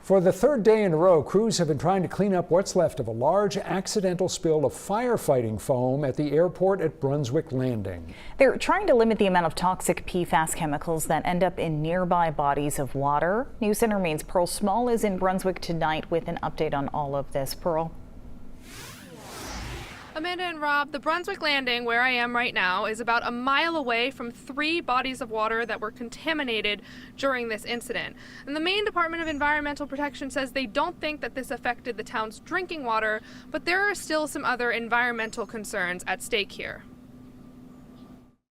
For the third day in a row, crews have been trying to clean up what's left of a large accidental spill of firefighting foam at the airport at Brunswick Landing. They're trying to limit the amount of toxic PFAS chemicals that end up in nearby bodies of water. News Center Maine's Pearl Small is in Brunswick tonight with an update on all of this. Pearl. Amanda and Rob, the Brunswick Landing, where I am right now, is about a mile away from 3 bodies of water that were contaminated during this incident. And the Maine Department of Environmental Protection says they don't think that this affected the town's drinking water, but there are still some other environmental concerns at stake here.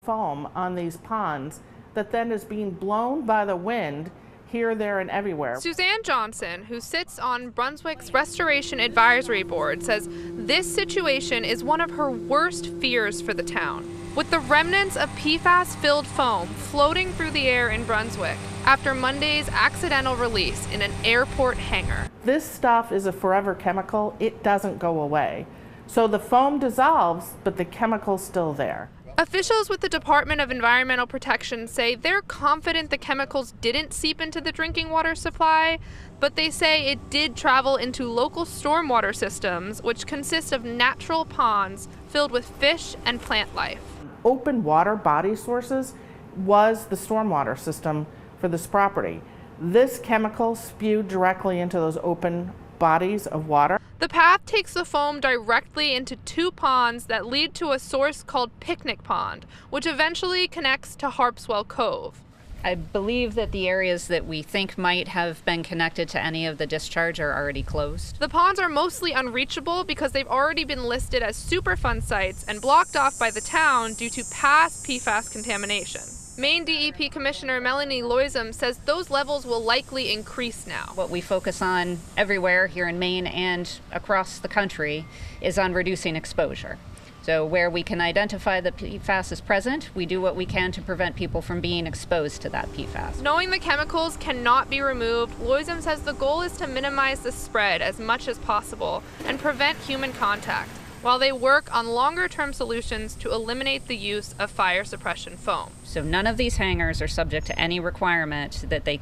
Foam on these ponds that then is being blown by the wind here, there, and everywhere. Suzanne Johnson, who sits on Brunswick's Restoration Advisory Board, says this situation is one of her worst fears for the town. With the remnants of PFAS-filled foam floating through the air in Brunswick after Monday's accidental release in an airport hangar. This stuff is a forever chemical. It doesn't go away. So the foam dissolves, but the chemical's still there. Officials with the Department of Environmental Protection say they're confident the chemicals didn't seep into the drinking water supply, but they say it did travel into local stormwater systems, which consist of natural ponds filled with fish and plant life. Open water body sources was the stormwater system for this property. This chemical spewed directly into those open bodies of water. The path takes the foam directly into 2 ponds that lead to a source called Picnic Pond, which eventually connects to Harpswell Cove. I believe that the areas that we think might have been connected to any of the discharge are already closed. The ponds are mostly unreachable because they've already been listed as Superfund sites and blocked off by the town due to past PFAS contamination. Maine DEP Commissioner Melanie Loisem says those levels will likely increase now. What we focus on everywhere here in Maine and across the country is on reducing exposure. So where we can identify that PFAS is present, we do what we can to prevent people from being exposed to that PFAS. Knowing the chemicals cannot be removed, Loisem says the goal is to minimize the spread as much as possible and prevent human contact, while they work on longer-term solutions to eliminate the use of fire suppression foam. So none of these hangars are subject to any requirement that they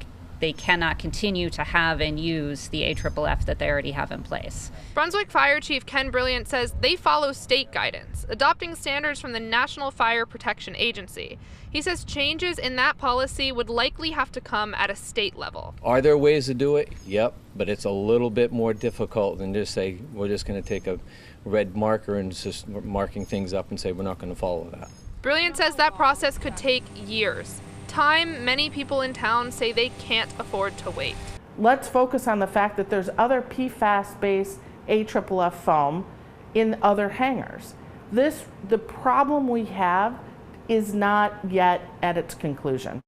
cannot continue to have and use the AFFF that they already have in place. Brunswick Fire Chief Ken Brilliant says they follow state guidance, adopting standards from the National Fire Protection Agency. He says changes in that policy would likely have to come at a state level. Are there ways to do it? Yep, but it's a little bit more difficult than just say we're just going to take a red marker and just marking things up and say we're not going to follow that. Brilliant says that process could take years. Time many people in town say they can't afford to wait. Let's focus on the fact that there's other PFAS-based AFFF foam in other hangars. The problem we have is not yet at its conclusion.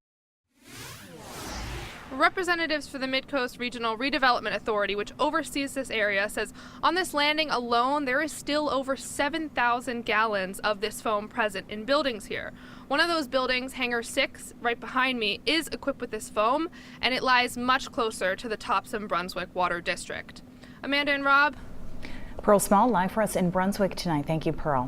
Representatives for the Mid-Coast Regional Redevelopment Authority, which oversees this area, says on this landing alone, there is still over 7,000 gallons of this foam present in buildings here. One of those buildings, Hangar 6, right behind me, is equipped with this foam, and it lies much closer to the Topsom-Brunswick Water District. Amanda and Rob. Pearl Small live for us in Brunswick tonight. Thank you, Pearl.